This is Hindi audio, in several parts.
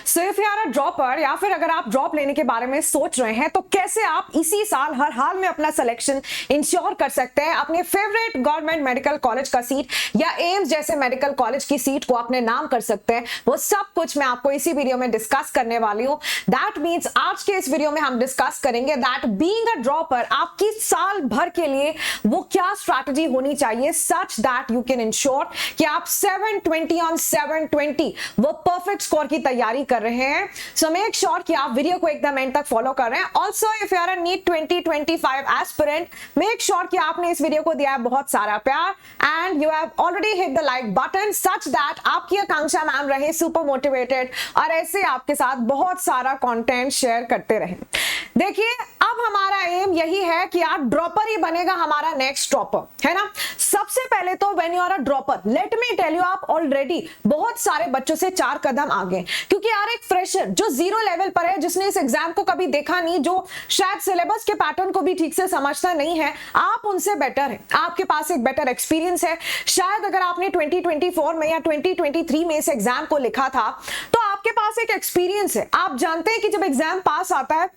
So if you are a dropper या फिर अगर आप ड्रॉप लेने के बारे में सोच रहे हैं तो कैसे आप इसी साल हर हाल में अपना सिलेक्शन इंश्योर कर सकते हैं, अपने फेवरेट गवर्नमेंट मेडिकल कॉलेज का सीट या एम्स जैसे मेडिकल कॉलेज की सीट को अपने नाम कर सकते हैं, वो सब कुछ मैं आपको इसी वीडियो में डिस्कस करने वाली हूं। दैट मीन्स आज के इस वीडियो में हम डिस्कस करेंगे दैट बीइंग अ ड्रॉपर आपकी साल भर के लिए वो क्या स्ट्रैटेजी होनी चाहिए such that you can ensure कि आप 720 ऑन 720 वो परफेक्ट स्कोर की तैयारी कर रहे हैं। सो मेक श्योर कि आप वीडियो को एकदम एंड तक फॉलो कर रहे हैं। Also if you are a NEET 2025 aspirant, make sure कि आपने इस वीडियो को दिया है बहुत सारा प्यार and you have already hit the like button such that आपकी आकांक्षा मैम रहे सुपर मोटिवेटेड और ऐसे आपके साथ बहुत सारा कंटेंट शेयर करते रहे। देखिए अब हमारा एम यही है कि यार ड्रॉपर ही बनेगा हमारा नेक्स्ट ड्रॉपर, है ना। सबसे पहले तो when you are a dropper, let me tell you, आप ऑलरेडी बहुत सारे बच्चों से 4 कदम आगे, क्योंकि यार एक फ्रेशर जो 0 लेवल पर है, जिसने इस एग्जाम को कभी देखा नहीं, जो शायद सिलेबस के पैटर्न को भी ठीक से समझता नहीं है, आप उनसे बेटर है, आपके पास एक बेटर एक्सपीरियंस है। शायद अगर आपने 2024 में या 2023 में इस एग्जाम को लिखा था तो आपके पास एक एक्सपीरियंस है। आप जानते हैं कि जब एग्जाम पास आता है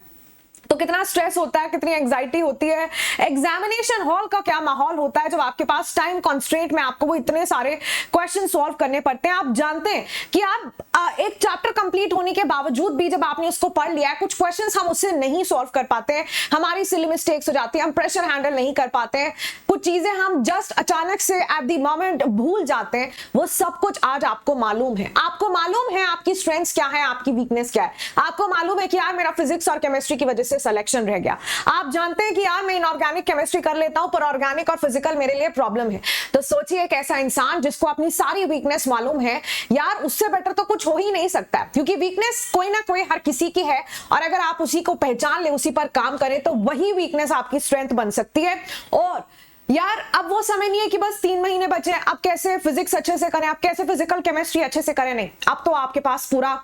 तो कितना स्ट्रेस होता है, कितनी एंजाइटी होती है, एग्जामिनेशन हॉल का क्या माहौल होता है जब आपके पास टाइम कंस्ट्रेंट में आपको वो इतने सारे क्वेश्चन सॉल्व करने पड़ते हैं। आप जानते हैं कि आप एक चैप्टर कंप्लीट होने के बावजूद भी जब आपने उसको पढ़ लिया है, कुछ क्वेश्चंस हम उससे नहीं सॉल्व कर पाते हैं, हमारी सिली मिस्टेक्स हो जाती है, हम प्रेशर हैंडल नहीं कर पाते हैं, कुछ चीजें हम जस्ट अचानक से एट द मोमेंट भूल जाते हैं। वो सब कुछ आज आपको मालूम है। आपको मालूम है आपकी स्ट्रेंथ्स क्या है, आपकी वीकनेस क्या है। आपको मालूम है कि यार मेरा फिजिक्स और केमिस्ट्री की वजह से सिलेक्शन रह गया। आप जानते हैं कि यार मैं इनऑर्गेनिक केमिस्ट्री कर लेता हूं पर ऑर्गेनिक और फिजिकल मेरे लिए प्रॉब्लम है। तो सोचिए एक ऐसा इंसान जिसको अपनी सारी वीकनेस मालूम है, यार उससे बेटर तो कुछ हो ही नहीं सकता है, क्योंकि वीकनेस कोई ना कोई हर किसी की है और अगर आप उसी को पहचान ले, उसी पर काम करें तो वही वीकनेस आपकी स्ट्रेंथ बन सकती है। और यार अब वो समय नहीं है कि बस 3 महीने बचे हैं, अब कैसे फिजिक्स अच्छे से करें, अब कैसे फिजिकल केमिस्ट्री अच्छे से करें, नहीं, अब तो आपके पास पूरा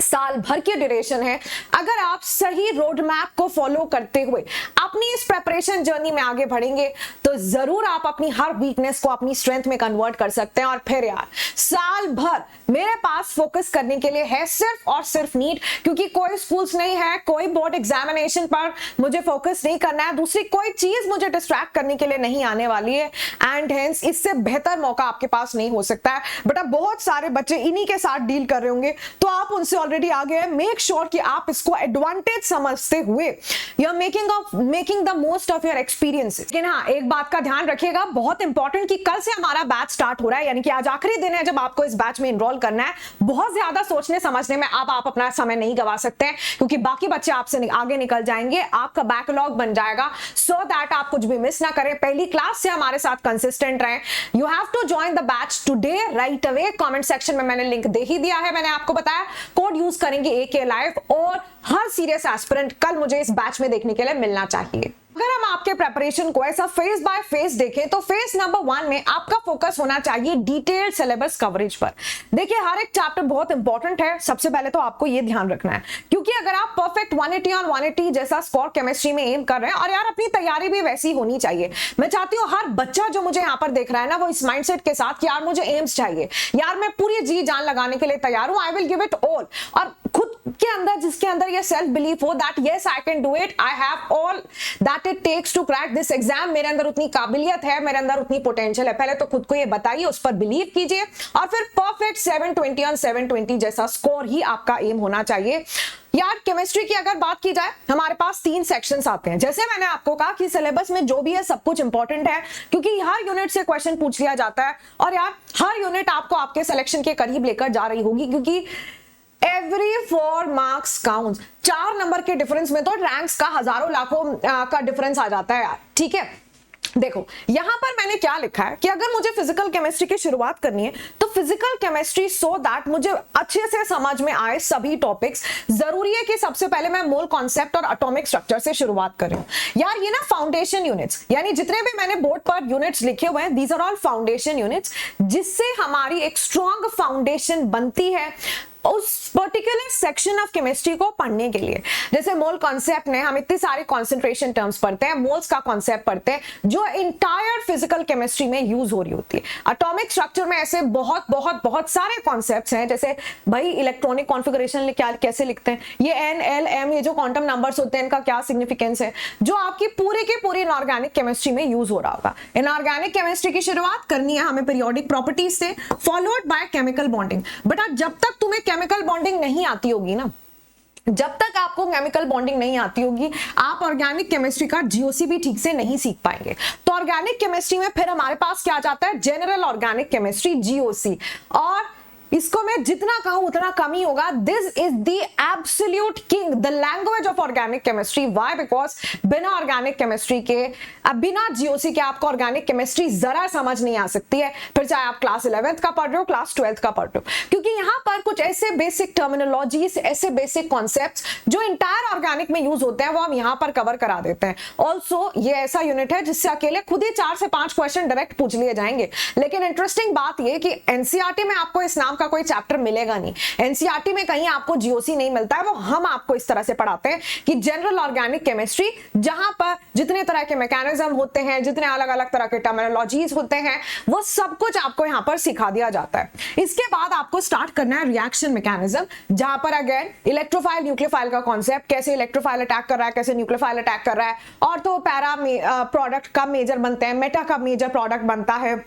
साल भर की ड्यूरेशन है। अगर आप सही रोड मैप को फॉलो करते हुए अपनी इस प्रेपरेशन जर्नी में आगे बढ़ेंगे तो जरूर आप अपनी हर वीकनेस को अपनी स्ट्रेंथ में कन्वर्ट कर सकते हैं। और फिर यार साल भर मेरे पास फोकस करने के लिए है सिर्फ और सिर्फ नीट, क्योंकि कोई स्कूल्स नहीं है, कोई बोर्ड एग्जामिनेशन पर मुझे फोकस नहीं करना है, दूसरी कोई चीज मुझे डिस्ट्रैक्ट करने के लिए नहीं आने वाली है एंड हेंस इससे बेहतर मौका आपके पास नहीं हो सकता है। बट अब बहुत सारे बच्चे इन्हीं के साथ डील कर रहे होंगे तो आप उनसे ऑलरेडी आ गए। मेक श्योर कि आप इसको एडवांटेज समझते हुए you are making the most of your experience. लेकिन हाँ, एक बात का ध्यान रखिएगा, बहुत इंपॉर्टेंट, कि कल से हमारा बैच स्टार्ट हो रहा है, यानी कि आज आखिरी दिन है जब आपको इस बैच में इनरोल करना है। बहुत ज्यादा सोचने समझने में अब आप अपना समय नहीं गवा सकते हैं, क्योंकि बाकी बच्चे आपसे आगे निकल जाएंगे, आपका बैकलॉग बन जाएगा। सो दैट आप कुछ भी मिस ना करें, पहली क्लास से हमारे साथ कंसिस्टेंट रहें। You have to join the batch today right away. Comment section में मैंने लिंक दे ही दिया है, मैंने आपको बताया कोड यूज करेंगे AK लाइव, और हर सीरियस एस्पिरेंट कल मुझे इस बैच में देखने के लिए मिलना चाहिए। अगर हम आपके प्रेपरेशन को ऐसा फेज बाय फेज देखें तो फेज नंबर 1 में आपका फोकस होना चाहिए डिटेल्ड सिलेबस कवरेज पर। देखिए हर एक चैप्टर बहुत इंपॉर्टेंट है, सबसे पहले तो आपको ये ध्यान रखना है, क्योंकि अगर आप परफेक्ट 180 ऑन 180 जैसा स्कोर केमिस्ट्री में एम कर रहे हैं, और यार अपनी तैयारी भी वैसी होनी चाहिए। मैं चाहती हूँ हर बच्चा जो मुझे यहाँ पर देख रहा है ना, वो इस माइंडसेट के साथ कि यार मुझे एम्स चाहिए, यार मैं पूरी जी जान लगाने के लिए तैयार हूँ, I will give it all, और खुद के अंदर जिसके अंदर ये सेल्फ बिलीफ हो that yes I can do it, I have all that it takes to crack this exam, मेरे अंदर उतनी काबिलियत है, मेरे अंदर उतनी पोटेंशियल है। पहले तो खुद को ये बताइए, उस पर बिलीव कीजिए, और फिर परफेक्ट 720 ऑन 720 जैसा स्कोर ही आपका एम होना चाहिए। यार केमिस्ट्री की अगर बात की जाए, हमारे पास 3 सेक्शंस आते हैं। जैसे मैंने आपको कहा कि सिलेबस में जो भी है सब कुछ इंपॉर्टेंट है, क्योंकि हर यूनिट से क्वेश्चन पूछ लिया जाता है, और यार हर यूनिट आपको आपके सिलेक्शन के करीब लेकर जा रही होगी, क्योंकि एवरी 4 मार्क्स काउंट्स। 4 नंबर के डिफरेंस में तो रैंक्स का हजारों लाखों का डिफरेंस आ जाता है यार, ठीक है। देखो यहां पर मैंने क्या लिखा है कि अगर मुझे फिजिकल केमिस्ट्री की शुरुआत करनी है तो फिजिकल केमिस्ट्री सो दैट मुझे अच्छे से समझ में आए सभी टॉपिक्स, जरूरी है कि सबसे पहले मैं मोल कॉन्सेप्ट और एटॉमिक स्ट्रक्चर से शुरुआत करूं। यार ये ना फाउंडेशन यूनिट्स, यानी जितने भी मैंने बोर्ड पर यूनिट्स लिखे हुए हैं, these are all foundation units, जिससे हमारी एक स्ट्रॉन्ग फाउंडेशन बनती है। उस पर्टिकुलर सेक्शन ऑफ केमिस्ट्री को पढ़ने के लिए। जैसे मोल कॉन्सेप्ट में हम इतनी सारी कॉन्सेंट्रेशन टर्म्स पढ़ते हैं, मोल्स का कॉन्सेप्ट पढ़ते हैं जो इंटायर फिजिकल केमिस्ट्री में यूज हो रही होती है। एटॉमिक स्ट्रक्चर में ऐसे बहुत बहुत बहुत सारे कॉन्सेप्ट्स हैं, जैसे भाई इलेक्ट्रॉनिक कॉन्फ़िगरेशन क्या कैसे लिखते हैं, ये एन एल एम, ये जो क्वांटम नंबर्स होते हैं इनका क्या सिग्निफिकेंस है, जो आपकी पूरी की पूरी इनऑर्गेनिक केमिस्ट्री में यूज हो रहा होगा। इनऑर्गेनिक केमिस्ट्री की शुरुआत करनी है हमें पीरियोडिक प्रॉपर्टीज से, followed by chemical bonding. But जब तक तुम्हें केमिकल बॉन्डिंग नहीं आती होगी ना, जब तक आपको केमिकल बॉन्डिंग नहीं आती होगी, आप ऑर्गेनिक केमिस्ट्री का जीओसी भी ठीक से नहीं सीख पाएंगे। तो ऑर्गेनिक केमिस्ट्री में फिर हमारे पास क्या जाता है, जनरल ऑर्गेनिक केमिस्ट्री जीओसी, और इसको मैं जितना कहूं उतना कम ही होगा। This is the absolute king, the language of organic chemistry. Why? Because बिना ऑर्गेनिक केमिस्ट्री के, बिना जीओसी के आपको ऑर्गेनिक केमिस्ट्री जरा समझ नहीं आ सकती है, फिर चाहे आप क्लास 11th का पढ़ रहे हो, क्लास 12th का पढ़ रहे हो, क्योंकि यहाँ पर कुछ ऐसे बेसिक टर्मिनोलॉजीज, ऐसे बेसिक कॉन्सेप्ट्स जो इंटायर ऑर्गेनिक में यूज होते हैं वो हम यहाँ पर कवर करा देते हैं। ऑल्सो ये ऐसा यूनिट है जिससे अकेले खुद ही 4 से 5 क्वेश्चन डायरेक्ट पूछ लिए जाएंगे। लेकिन इंटरेस्टिंग बात ये कि एनसीईआरटी में आपको इस नाम का कोई चैप्टर मिलेगा नहीं, एनसीईआरटी में कहीं आपको जीओसी नहीं मिलता है। वो हम आपको इस तरह से पढ़ाते हैं कि जनरल ऑर्गेनिक केमिस्ट्री, जहां पर जितने तरह के मैकेनिज्म होते हैं, जितने अलग अलग तरह के टर्मिनोलॉजीज होते हैं, वो सब कुछ आपको यहां पर सिखा दिया जाता है। इसके बाद आपको स्टार्ट करना है रिएक्शन मैकेनिज्म, जहां पर अगेन इलेक्ट्रोफाइल न्यूक्लियोफाइल का कॉन्सेप्ट, कैसे इलेक्ट्रोफाइल अटैक कर रहा है, कैसे न्यूक्लियोफाइल अटैक कर रहा है, और तो पैरा प्रोडक्ट कब मेजर बनते हैं, मेटा कब मेजर प्रोडक्ट बनता है।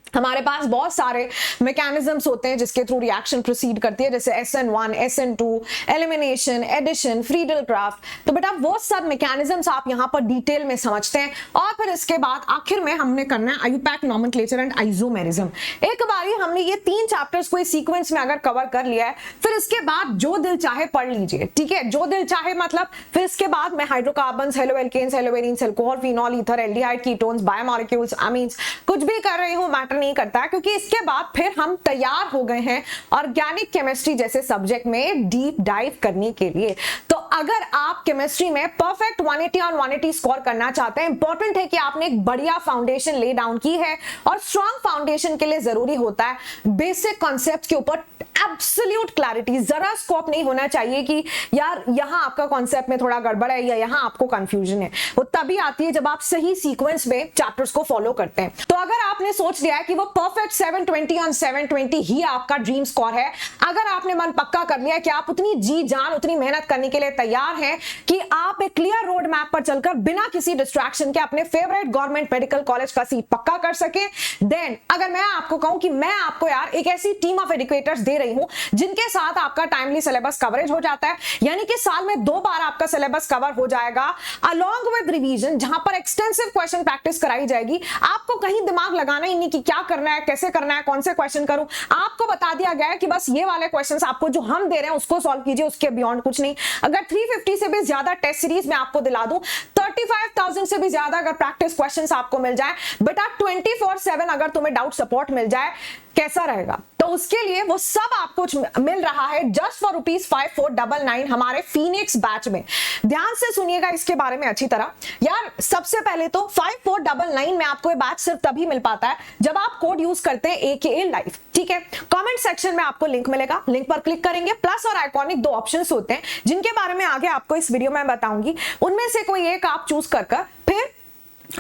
हमारे पास बहुत सारे मैकेनिज्म्स होते हैं जिसके थ्रू रिएक्शन प्रोसीड करती है, जैसे SN1, SN2, elimination, addition, Friedel craft. तो बेटा वो सब मैकेनिज्म्स आप यहाँ पर डिटेल में समझते हैं। और फिर इसके बाद आखिर में हमने करना है आईयूपैक नोमेनक्लेचर एंड आइसोमेरिज्म। एक बारी हमने ये 3 चैप्टर्स को सीक्वेंस में अगर कवर कर लिया है, फिर इसके बाद जो दिल चाहे पढ़ लीजिए, ठीक है, जो दिल चाहे मतलब फिर इसके बाद मैं hydrocarbons, haloalkanes, haloarenes, alcohol, phenol, ether, aldehyde, ketones, biomolecules, amines, कुछ भी कर रही हूं मैटर नहीं करता है, क्योंकि इसके बाद फिर हम तैयार हो गए हैं ऑर्गेनिक केमिस्ट्री जैसे सब्जेक्ट में डीप डाइव करने के लिए। तो अगर आप केमिस्ट्री में परफेक्ट 180 ऑन 180 स्कोर करना चाहते हैं, इंपॉर्टेंट है कि आपने एक बढ़िया फाउंडेशन ले डाउन की है, और स्ट्रॉन्ग फाउंडेशन के लिए जरूरी होता है बेसिक कॉन्सेप्ट के ऊपर एब्सोल्यूट क्लैरिटी। जरा स्कोप नहीं होना चाहिए कि यार यहां आपका कॉन्सेप्ट में थोड़ा गड़बड़ है या यहां आपको कंफ्यूजन है। वो तभी आती है जब आप सही सीक्वेंस में चैप्टर्स को फॉलो करते हैं। तो अगर आपने सोच लिया है कि वो परफेक्ट 720 ऑन 720 ही आपका ड्रीम स्कोर है, अगर आपने मन पक्का कर लिया कि आप उतनी जी जान, उतनी मेहनत करने के लिए तैयार हैं कि आप एक क्लियर रोड मैप पर चलकर बिना किसी डिस्ट्रैक्शन के अपने फेवरेट गवर्नमेंट मेडिकल कॉलेज का सीट पक्का कर सके, देन अगर मैं आपको कहूं कि मैं आपको यार एक ऐसी टीम ऑफ एजुकेटर्स दे रही हूं जिनके साथ आपका टाइमली सिलेबस कवरेज हो जाता है, यानी कि साल में 2 बार आपका सिलेबस कवर हो जाएगा अलोंग विद रिवीजन, जहां पर एक्सटेंसिव क्वेश्चन प्रैक्टिस कराई जाएगी। आपको कहीं दिमाग लगाना ही नहीं कि क्या करना है, कैसे करना है, कौन से क्वेश्चन करूं। आपको बता दिया गया है कि बस ये वाले क्वेश्चंस आपको जो हम दे रहे हैं उसको सॉल्व कीजिए, उसके बियॉन्ड कुछ नहीं। अगर 350 से भी ज्यादा टेस्ट सीरीज में आपको दिला दूं, 35,000 से भी ज्यादा अगर प्रैक्टिस क्वेश्चंस आपको मिल जाए, बेटा 24/7 अगर तुम्हें डाउट सपोर्ट मिल जाए, कैसा रहेगा? तो उसके लिए वो सब आपको मिल रहा है जस्ट फॉर ₹5499 हमारे फीनिक्स बैच में। ध्यान से सुनिएगा इसके बारे में अच्छी तरह। यार सबसे पहले तो 5499 में आपको ये बैच सिर्फ तभी मिल पाता है जब आप कोड यूज करते हैं AKA लाइव, ठीक है। कमेंट सेक्शन में आपको लिंक मिलेगा, लिंक पर क्लिक करेंगे, प्लस और आइकॉनिक 2 ऑप्शंस होते हैं जिनके बारे में आगे आपको इस वीडियो में बताऊंगी। उनमें से कोई एक आप चूज कर फिर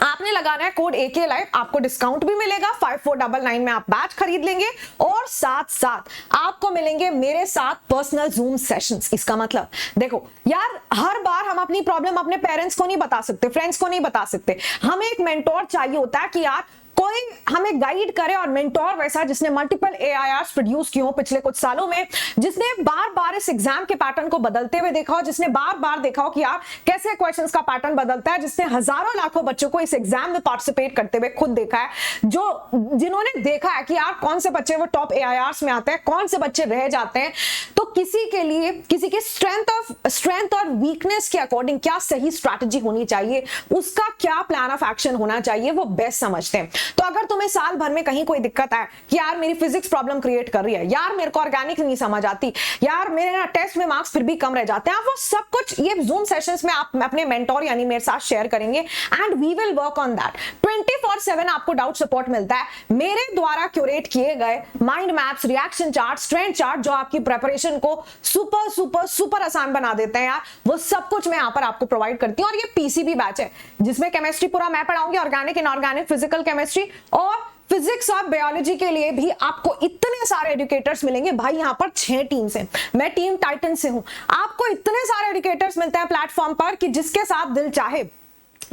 आपने लगाना है कोड AKA लाइव, आपको डिस्काउंट भी मिलेगा। 5499 में आप बैच खरीद लेंगे और साथ साथ आपको मिलेंगे मेरे साथ पर्सनल जूम सेशंस। इसका मतलब देखो यार, हर बार हम अपनी प्रॉब्लम अपने पेरेंट्स को नहीं बता सकते, फ्रेंड्स को नहीं बता सकते। हमें एक मेंटोर चाहिए होता है कि यार कोई हमें गाइड करे, और मेंटोर वैसा जिसने मल्टीपल AIRs प्रोड्यूस किए हो पिछले कुछ सालों में, जिसने बार बार इस एग्जाम के पैटर्न को बदलते हुए देखा हो, जिसने बार बार देखा हो कि यार कैसे क्वेश्चंस का पैटर्न बदलता है, जिसने हजारों लाखों बच्चों को इस एग्जाम में पार्टिसिपेट करते हुए खुद देखा है, जिन्होंने देखा है कि यार कौन से बच्चे वो टॉप AIRs में आते हैं, कौन से बच्चे रह जाते हैं। तो किसी के लिए किसी के स्ट्रेंथ और वीकनेस के अकॉर्डिंग क्या सही स्ट्रैटेजी होनी चाहिए, उसका क्या प्लान ऑफ एक्शन होना चाहिए, वो बेस्ट समझते हैं। तो अगर तुम्हें साल भर में कहीं कोई दिक्कत है कि यार मेरी फिजिक्स प्रॉब्लम क्रिएट कर रही है, यार मेरे को ऑर्गेनिक नहीं समझ आती, यार मेरे ना टेस्ट में मार्क्स फिर भी कम रह जाते हैं, वो सब कुछ ये जूम सेशंस में आप अपने मेंटोर यानी मेरे साथ शेयर करेंगे and we will work on that. 24/7 आपको डाउट सपोर्ट मिलता है। मेरे द्वारा क्यूरेट किए गए mind maps, reaction chart, strength chart जो आपकी प्रिपरेशन को सुपर सुपर सुपर आसान बना देते हैं यार, वो सब कुछ मैं यहाँ पर आपको प्रोवाइड करती हूँ। और ये पीसीबी बैच है जिसमें केमिस्ट्री पूरा मैं पढ़ाऊंगी, ऑर्गेनिक, इनऑर्गेनिक, फिजिकल केमिस्ट्री और फिजिक्स और बायोलॉजी के लिए भी आपको इतने सारे एजुकेटर्स मिलेंगे भाई। यहाँ पर 6 टीम्स हैं, मैं टीम टाइटन से हूं। आपको इतने सारे एजुकेटर्स मिलते हैं प्लेटफॉर्म पर कि जिसके साथ दिल चाहे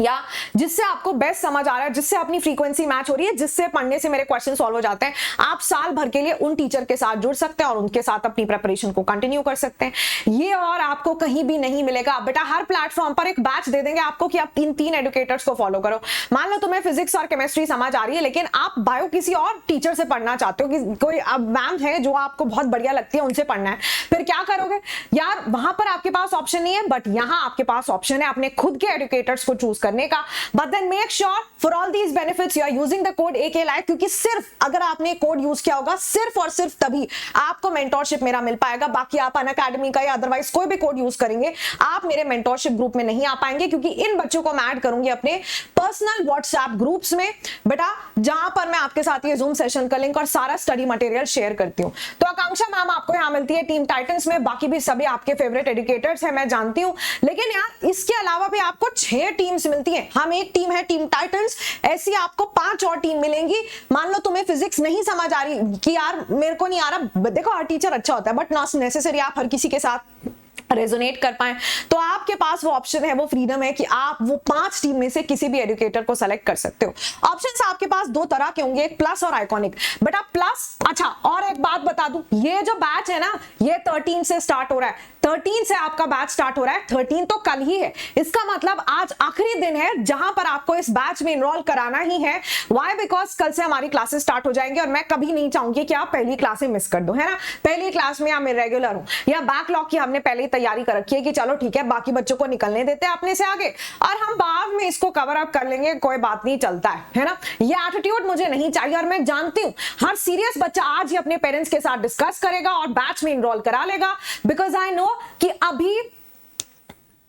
या जिससे आपको बेस्ट समझ आ रहा है, जिससे अपनी फ्रीक्वेंसी मैच हो रही है, जिससे पढ़ने से मेरे क्वेश्चन सॉल्व हो जाते हैं, आप साल भर के लिए उन टीचर के साथ जुड़ सकते हैं और उनके साथ अपनी प्रिपरेशन को कंटिन्यू कर सकते हैं। ये और आपको कहीं भी नहीं मिलेगा बेटा। हर प्लेटफॉर्म पर एक बैच दे देंगे आपको कि आप 3 एजुकेटर्स को फॉलो करो। मान लो तुम्हें फिजिक्स और केमिस्ट्री समझ आ रही है लेकिन आप बायो किसी और टीचर से पढ़ना चाहते हो, कि कोई मैम है जो आपको बहुत बढ़िया लगती है, उनसे पढ़ना है, फिर क्या करोगे यार? वहां पर आपके पास ऑप्शन नहीं है, बट यहां आपके पास ऑप्शन है अपने खुद के एजुकेटर्स को चूज करने का। But then make sure for all these benefits you are using the code AK Live, क्योंकि सिर्फ अगर आपने कोड यूज किया होगा सिर्फ और सिर्फ तभी आपको मेंटोरशिप मेरा मिल पाएगा। बाकी आप अनअकैडमी का या अदरवाइज कोई भी कोड यूज करेंगे आप मेरे मेंटोरशिप ग्रुप में नहीं आ पाएंगे, क्योंकि इन बच्चों को मैं ऐड करूंगी अपने पर्सनल व्हाट्सएप ग्रुप्स में बेटा, जहां पर मैं आपके साथ ये जूम सेशन का लिंक और सारा स्टडी मटेरियल शेयर करती हूं। तो आकांक्षा मैम आपको यहां मिलती है टीम टाइटंस में, बाकी भी सभी आपके फेवरेट एजुकेटर्स हैं मैं जानती हूं, लेकिन यार इसके अलावा भी आपको 6 टीम्स मिलती हैं। हम एक टीम है टीम टाइटंस, ऐसी आपको 5 और टीम मिलेंगी। मान लो तुम्हें फिजिक्स नहीं समझ आ रही कि यार मेरे को नहीं आ रहा, देखो हर टीचर अच्छा होता है बट नॉट नेसेसरी आप हर किसी के साथ रेजोनेट कर पाए, तो आपके पास वो ऑप्शन है, वो फ्रीडम है कि आप वो 5 टीम में से किसी भी एजुकेटर को सेलेक्ट कर सकते हो। ऑप्शंस आपके पास 2 तरह के होंगे, एक प्लस और आइकॉनिक। बेटा प्लस, अच्छा और एक बात बता दूं, ये जो बैच है ना ये 13 से स्टार्ट हो रहा है, 13 से आपका बैच स्टार्ट हो रहा है। 13 तो कल ही है, इसका मतलब आज आखिरी दिन है जहां पर आपको इस बैच में इनरोल कराना ही है। व्हाई? बिकॉज कल से हमारी क्लासेस स्टार्ट हो जाएंगे और मैं कभी नहीं चाहूंगी कि आप पहली क्लासें मिस कर दो, है ना। पहली क्लास में आप रेगुलर हो या बैकलॉग की हमने पहले ही तैयारी कर रखी है कि चलो ठीक है बाकी बच्चों को निकलने देते हैं अपने से आगे और हम बाद में इसको कवर अप कर लेंगे, कोई बात नहीं, चलता है ना। ये एटीट्यूड मुझे नहीं चाहिए और मैं जानती हूं हर सीरियस बच्चा आज ही अपने पेरेंट्स के साथ डिस्कस करेगा और बैच में इनरोल करा लेगा, बिकॉज आई नो कि अभी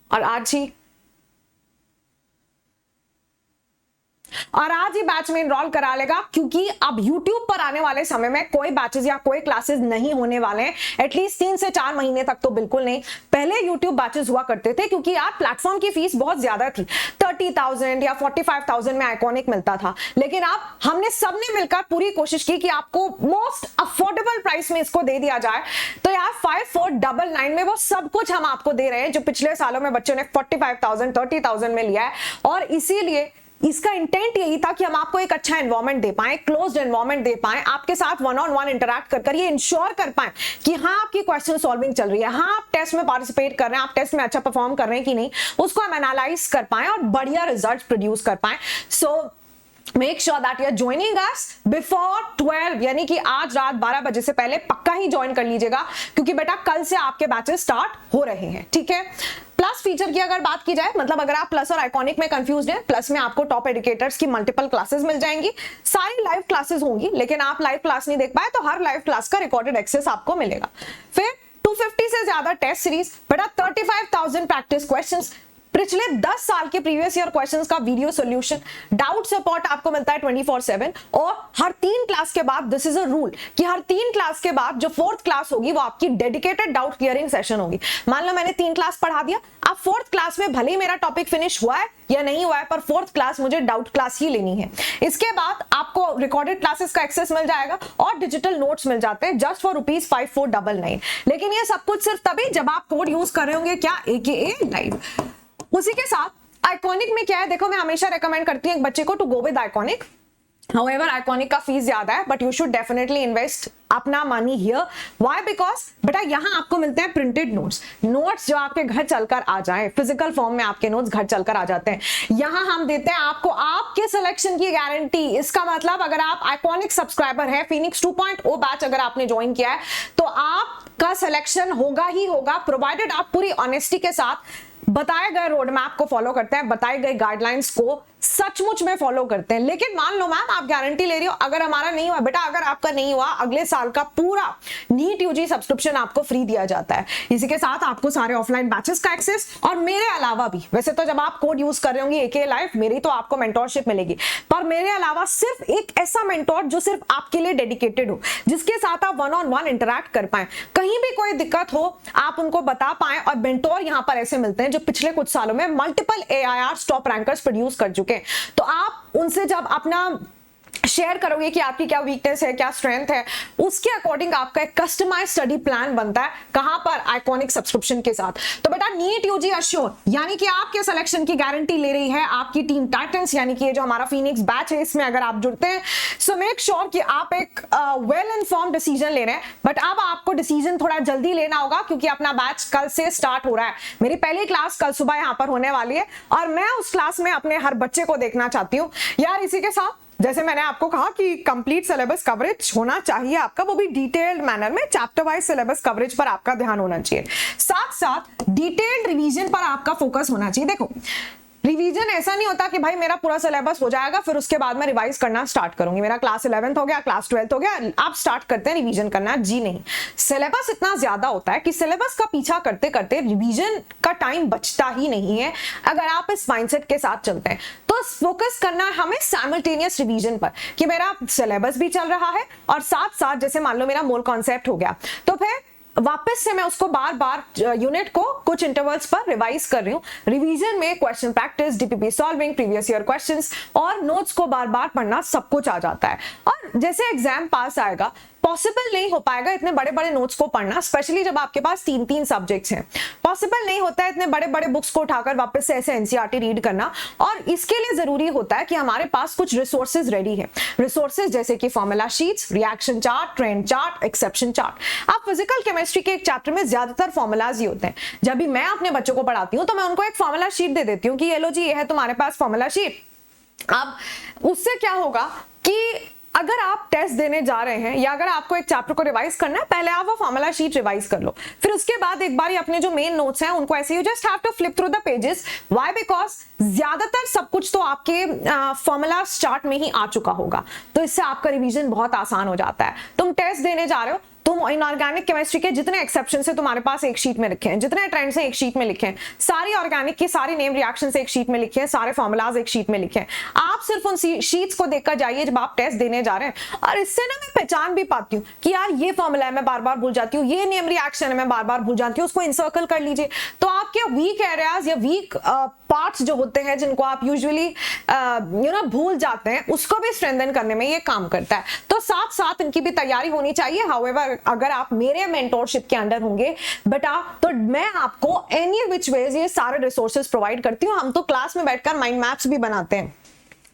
और आज ही बैच में इनरोल करा लेगा, क्योंकि अब YouTube पर आने वाले समय में कोई बैचेस या कोई क्लासेस नहीं होने वाले हैं, एटलीस्ट 3 से 4 महीने तक तो बिल्कुल नहीं। पहले YouTube बैचेस हुआ करते थे क्योंकि यार प्लेटफॉर्म की फीस बहुत ज्यादा थी, 30,000 या 45,000 में आइकॉनिक मिलता था, लेकिन अब हमने सबने मिलकर पूरी कोशिश की कि आपको मोस्ट अफोर्डेबल प्राइस में इसको दे दिया जाए। तो यार 5499 में वो सब कुछ हम आपको दे रहे हैं जो पिछले सालों में बच्चों ने 45,000 30,000 में लिया है, और इसीलिए इसका इंटेंट यही था कि हम आपको एक अच्छा एनवायरनमेंट दे पाएं, क्लोज्ड एनवायरनमेंट दे पाएं, आपके साथ 1-on-1 इंटरैक्ट कर ये इंश्योर कर पाएं कि हाँ आपकी क्वेश्चन सॉल्विंग चल रही है, हाँ आप टेस्ट में पार्टिसिपेट कर रहे हैं, आप टेस्ट में अच्छा परफॉर्म कर रहे हैं कि नहीं, उसको हम एनालाइज कर पाएं और बढ़िया रिजल्ट प्रोड्यूस कर पाएं। So make sure that you are joining us before 12, यानी कि आज रात 12 बजे से पहले पक्का ही ज्वाइन कर लीजिएगा, क्योंकि बेटा कल से आपके बैचेस स्टार्ट हो रहे हैं, ठीक है। प्लस फीचर की अगर बात की जाए, मतलब अगर आप प्लस और आइकॉनिक में कंफ्यूज हैं, प्लस में आपको टॉप एजुकेटर्स की मल्टीपल क्लासेस मिल जाएंगी, सारी लाइव क्लासेस होंगी, लेकिन आप लाइव क्लास नहीं देख पाए तो हर लाइव क्लास का रिकॉर्डेड एक्सेस आपको मिलेगा। फिर 250 से ज्यादा टेस्ट सीरीज, बेटा 35,000 प्रैक्टिस क्वेश्चंस, पिछले 10 साल के प्रीवियस ईयर क्वेश्चंस का वीडियो सॉल्यूशन, डाउट सपोर्ट आपको मिलता है 24/7, और हर 3 क्लास के बाद, दिस इज अ रूल कि हर 3 क्लास के बाद जो 4th क्लास होगी वो आपकी डेडिकेटेड डाउट क्लियरिंग सेशन होगी। मान लो मैंने 3 क्लास पढ़ा दिया, अब 4th क्लास में भले ही मेरा टॉपिक फिनिश हुआ है या नहीं हुआ है, पर 4th क्लास मुझे डाउट क्लास ही लेनी है। इसके बाद आपको रिकॉर्डेड क्लासेस का एक्सेस मिल जाएगा और डिजिटल नोट्स मिल जाते हैं जस्ट फॉर ₹5499। लेकिन ये सब कुछ सिर्फ तभी जब आप कोड यूज कर रहे होंगे, क्या, AKA लाइव। उसी के साथ आइकॉनिक में क्या है, देखो मैं हमेशा रेकमेंड करती हूँ एक बच्चे को to go with iconic. However, iconic का फीस ज्यादा है, but you should definitely invest अपना मनी हियर। व्हाई? बिकॉज बेटा यहाँ आपको मिलते हैं प्रिंटेड नोट्स जो आपके घर चलकर आ जाए, फिजिकल फॉर्म में आपके नोट्स घर चलकर आ जाते हैं। यहाँ हम देते हैं आपको आपके सिलेक्शन की गारंटी। इसका मतलब अगर आप आइकॉनिक सब्सक्राइबर है, फिनिक्स 2.0 बैच अगर आपने ज्वाइन किया है तो आपका सिलेक्शन होगा ही होगा, प्रोवाइडेड आप पूरी ऑनेस्टी के साथ बताए गए रोड मैप को फॉलो करते हैं, बताए गए गाइडलाइंस को सचमुच में फॉलो करते हैं। लेकिन मान लो मैम आप गारंटी ले रही हो अगर हमारा नहीं हुआ, बेटा अगर आपका नहीं हुआ अगले साल का पूरा नीट यूजी सब्सक्रिप्शन आपको फ्री दिया जाता है। इसी के साथ आपको सारे ऑफलाइन बैचेस का एक्सेस, और मेरे अलावा भी, वैसे तो जब आप कोड यूज कर रहे होंगे एके लाइफ, मेरी तो आपको मेंटोरशिप मिलेगी, पर मेरे अलावा सिर्फ एक ऐसा मेंटोर जो सिर्फ आपके लिए डेडिकेटेड हो, जिसके साथ आप वन ऑन वन इंटरैक्ट कर पाए, कहीं भी कोई दिक्कत हो आप उनको बता पाए। और मेंटोर यहां पर ऐसे मिलते हैं जो पिछले कुछ सालों में multiple AIR top rankers produce कर चुके हैं। तो आप उनसे जब अपना शेयर करोगे कि आपकी क्या वीकनेस है, क्या स्ट्रेंथ है, उसके अकॉर्डिंग आपका एक कस्टमाइज स्टडी प्लान बनता है। कहां पर? आइकॉनिक सब्सक्रिप्शन के साथ। तो बेटा नीट यूजी अश्योर यानी कि आपके सिलेक्शन की गारंटी ले रही है आपकी टीम टाइटंस, यानी कि ये जो हमारा फीनिक्स बैच है इसमें अगर आप जुड़ते हैं, सो मेक श्योर कि आप एक वेल इन्फॉर्म डिसीजन ले रहे हैं। बट अब आपको डिसीजन थोड़ा जल्दी लेना होगा क्योंकि अपना बैच कल से स्टार्ट हो रहा है। मेरी पहली क्लास कल सुबह यहां पर होने वाली है और मैं उस क्लास में अपने हर बच्चे को देखना चाहती हूँ यार। इसी के साथ जैसे मैंने आपको कहा कि कंप्लीट सिलेबस कवरेज होना चाहिए आपका, वो भी डिटेल्ड मैनर में, चैप्टर वाइज सिलेबस कवरेज पर आपका ध्यान होना चाहिए, साथ साथ डिटेल्ड रिवीजन पर आपका फोकस होना चाहिए। देखो रिवीजन ऐसा नहीं होता कि भाई मेरा पूरा सिलेबस हो जाएगा फिर उसके बाद मैं रिवाइज करना स्टार्ट करूंगी, मेरा क्लास 11th हो गया, क्लास 12th हो गया, आप स्टार्ट करते हैं रिवीजन करना। जी नहीं, सिलेबस इतना ज्यादा होता है कि सिलेबस का पीछा करते करते रिवीजन का टाइम बचता ही नहीं है अगर आप इस माइंडसेट के साथ चलते हैं। तो फोकस करना है हमें साइमल्टेनियस रिवीजन पर कि मेरा सिलेबस भी चल रहा है और साथ साथ जैसे मान लो मेरा मोल कॉन्सेप्ट हो गया तो फिर वापस से मैं उसको बार बार यूनिट को कुछ इंटरवल्स पर रिवाइज कर रही हूँ। रिवीजन में question practice, DPP solving, previous year questions और नोट्स को बार बार पढ़ना सब कुछ आ जाता है। और जैसे एग्जाम पास आएगा पॉसिबल नहीं हो पाएगा इतने बड़े बड़े नोट्स को पढ़ना, स्पेशली जब आपके पास 3-3 सब्जेक्ट्स हैं। पॉसिबल नहीं होता है इतने बड़े बड़े बुक्स को उठाकर वापस से ऐसे एनसीईआरटी रीड करना, और इसके लिए जरूरी होता है कि हमारे पास कुछ रिसोर्सेज रेडी है। रिसोर्सेज जैसे कि formula sheets, reaction chart, trend chart, exception chart. आप फिजिकल केमिस्ट्री के एक चैप्टर में ज्यादातर फॉर्मूलाज ही होते हैं। जब भी मैं अपने बच्चों को पढ़ाती हूँ तो मैं उनको एक फॉर्मूला शीट दे देती हूँ कि ये लो जी, ये है तुम्हारे पास फॉर्मूला शीट। अब उससे क्या होगा कि अगर आप टेस्ट देने जा रहे हैं या अगर आपको एक चैप्टर को रिवाइज करना है, पहले आप वो फॉर्मूला शीट रिवाइज कर लो, फिर उसके बाद एक बार अपने जो मेन नोट्स हैं उनको ऐसे you just have to flip through the pages. Why? Because ज्यादातर सब कुछ तो आपके फॉर्मूला चार्ट में ही आ चुका होगा, तो इससे आपका रिवीजन बहुत आसान हो जाता है। तुम टेस्ट देने जा रहे हो, तुम इनऑर्गेनिक केमिस्ट्री के जितने एक्सेप्शन से तुम्हारे पास एक शीट में लिखे हैं, जितने ट्रेंड्स हैं एक शीट में लिखे हैं, सारी ऑर्गेनिक की सारी नेम रिएक्शन से एक शीट में लिखे हैं, सारे फॉर्मुलाज एक शीट में लिखे हैं। आप सिर्फ उन शीट्स को देखकर जाइए जब आप टेस्ट देने जा रहे हैं, और इससे ना मैं पहचान भी पाती हूँ कि यार ये फॉर्मुला है मैं बार बार भूल जाती हूँ, ये नेम रिएक्शन है मैं बार बार भूल जाती हूँ, उसको इंसर्कल कर लीजिए। तो आपके वीक एरियाज या वीक पार्ट्स जो होते हैं जिनको आप यूजुअली भूल जाते हैं, उसको भी स्ट्रेंथन करने में ये काम करता है। तो साथ साथ इनकी भी तैयारी होनी चाहिए। हाउएवर अगर आप मेरे मेंटोरशिप के अंडर होंगे बेटा, तो मैं आपको एनी विच वेज ये सारे रिसोर्सेज प्रोवाइड करती हूँ। हम तो क्लास में बैठकर माइंड मैप्स भी बनाते हैं।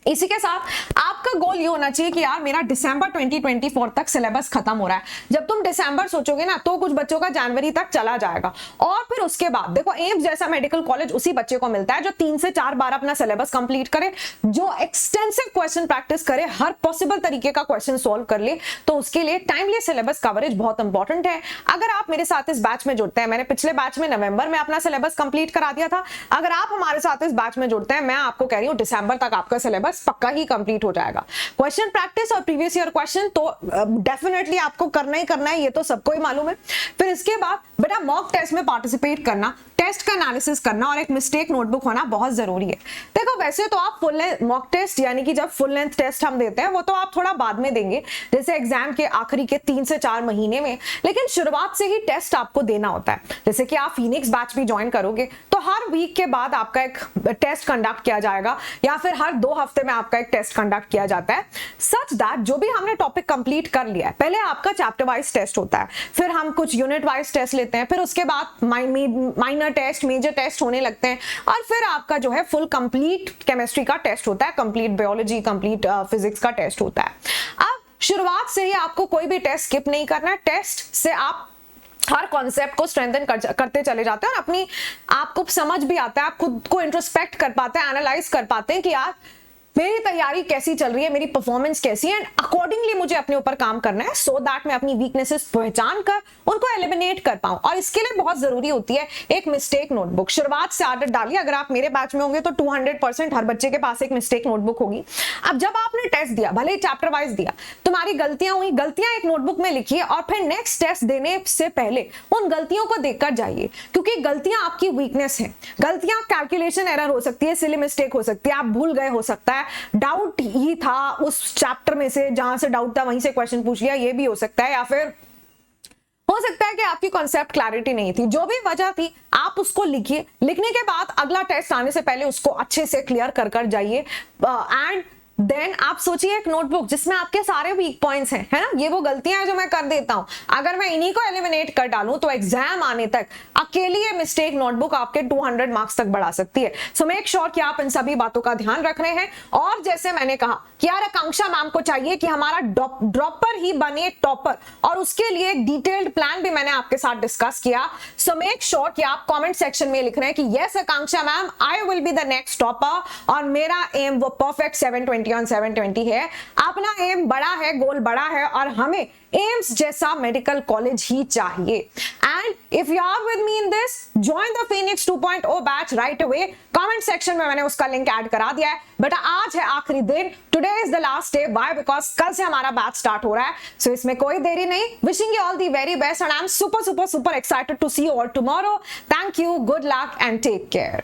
इसी के साथ आपका गोल ये होना चाहिए कि यार मेरा दिसंबर 2024 तक सिलेबस खत्म हो रहा है। जब तुम दिसंबर सोचोगे ना तो कुछ बच्चों का जनवरी तक चला जाएगा, और फिर उसके बाद देखो एम्स जैसा मेडिकल कॉलेज उसी बच्चे को मिलता है जो 3 से 4 बार अपना सिलेबस कंप्लीट करे, जो एक्सटेंसिव क्वेश्चन प्रैक्टिस करे, हर पॉसिबल तरीके का क्वेश्चन सोल्व कर ले। तो उसके लिए टाइमली सिलेबस कवरेज बहुत इंपॉर्टेंट है। अगर आप मेरे साथ इस बैच में जुड़ते हैं, मैंने पिछले बैच में नवंबर में अपना सिलेबस कंप्लीट करा दिया था, अगर आप हमारे साथ इस बैच में जुड़ते हैं, मैं आपको कह रही हूँ दिसंबर तक आपका सिलेबस पक्का ही कंप्लीट हो जाएगा। क्वेश्चन प्रैक्टिस और प्रीवियस ईयर क्वेश्चन तो डेफिनेटली आपको करना ही करना है, ये तो सबको ही मालूम है। फिर इसके बाद बेटा मॉक टेस्ट में पार्टिसिपेट करना, टेस्ट का एनालिसिस करना और एक मिस्टेक नोटबुक होना बहुत जरूरी है। देखो वैसे तो आप फुल लेंथ मॉक टेस्ट यानी कि जब फुल लेंथ टेस्ट हम देते हैं वो तो आप थोड़ा बाद में देंगे, जैसे एग्जाम के आखिरी के 3 से 4 महीने में, लेकिन शुरुआत से ही टेस्ट आपको देना होता है। जैसे कि आप फीनिक्स बैच भी ज्वाइन करोगे तो हर वीक के बाद आपका एक टेस्ट कंडक्ट किया जाएगा, या फिर हर 2 हफ्ते में आपका एक टेस्ट कंडक्ट किया जाता है, सच दैट जो भी हमने टॉपिक कंप्लीट कर लिया है, पहले आपका चैप्टर वाइज टेस्ट होता है, फिर हम कुछ यूनिट वाइज टेस्ट लेते हैं, फिर उसके बाद माइनर टेस्ट, मेजर टेस्ट होने लगते हैं, और फिर आपका जो है फुल कंप्लीट केमिस्ट्री का टेस्ट होता है, कंप्लीट बायोलॉजी, कंप्लीट फिजिक्स का टेस्ट होता है। अब शुरुआत से ही आपको कोई भी टेस्ट स्किप नहीं करना है। टेस्ट से आप हर कॉन्सेप्ट को स्ट्रेंथन करते चले जाते हैं और अपनी आपको समझ भी आता है, आप खुद को इंट्रोस्पेक्ट कर पाते हैं, एनालाइज कर पाते हैं कि यार मेरी तैयारी कैसी चल रही है, मेरी परफॉर्मेंस कैसी है, एंड अकॉर्डिंगली मुझे अपने ऊपर काम करना है सो दैट मैं अपनी वीकनेसेस पहचान कर उनको एलिमिनेट कर पाऊं। और इसके लिए बहुत जरूरी होती है एक मिस्टेक नोटबुक। शुरुआत से आदत डालिए, अगर आप मेरे बैच में होंगे तो 200% हर बच्चे के पास एक मिस्टेक नोटबुक होगी। अब जब आपने टेस्ट दिया, भले ही चैप्टर वाइज दिया, तुम्हारी गलतियां हुई, गलतियां एक नोटबुक में लिखिए और फिर नेक्स्ट टेस्ट देने से पहले उन गलतियों को देखकर जाइए, क्योंकि गलतियां आपकी वीकनेस है। गलतियां कैलकुलेशन एरर हो सकती है, सिली मिस्टेक हो सकती है, आप भूल गए हो सकता है, डाउट ही था उस चैप्टर में से, जहां से डाउट था वहीं से क्वेश्चन पूछ लिया, ये भी हो सकता है, या फिर हो सकता है कि आपकी कॉन्सेप्ट क्लैरिटी नहीं थी। जो भी वजह थी आप उसको लिखिए, लिखने के बाद अगला टेस्ट आने से पहले उसको अच्छे से क्लियर कर जाइए। एंड देन आप सोचिए एक नोटबुक जिसमें आपके सारे वीक पॉइंट्स हैं, है ना, ये वो गलतियां हैं जो मैं कर देता हूं, अगर मैं इन्हीं को एलिमिनेट कर डालूं तो एग्जाम आने तक अकेली ये मिस्टेक नोटबुक आपके 200 मार्क्स तक बढ़ा सकती है। सो मेक श्योर कि आप इन सभी बातों का ध्यान रख रहे हैं। और जैसे मैंने कहा कि यार आकांक्षा मैम को चाहिए कि हमारा ड्रॉपर ही बने टॉपर, और उसके लिए एक डिटेल्ड प्लान भी मैंने आपके साथ डिस्कस किया। सो मेक श्योर कि आप कमेंट सेक्शन में लिख रहे हैं कि yes Akanksha ma'am, I will be the next topper, और मेरा एम वो परफेक्ट 720 on 720 है। अपना एम बड़ा है, गोल बड़ा है, और हमें एम्स जैसा मेडिकल कॉलेज ही चाहिए। And if you are with me in this, join the Phoenix 2.0 batch right away. Comment section में मैंने उसका लिंक ऐड करा दिया है। बट आज है आखिरी दिन, today is the last day. Why? Because कल से हमारा बैच स्टार्ट हो रहा है, सो इसमें कोई देरी नहीं। Wishing you all the very best and I am super super super excited to see you all tomorrow. Thank you, good luck and take care.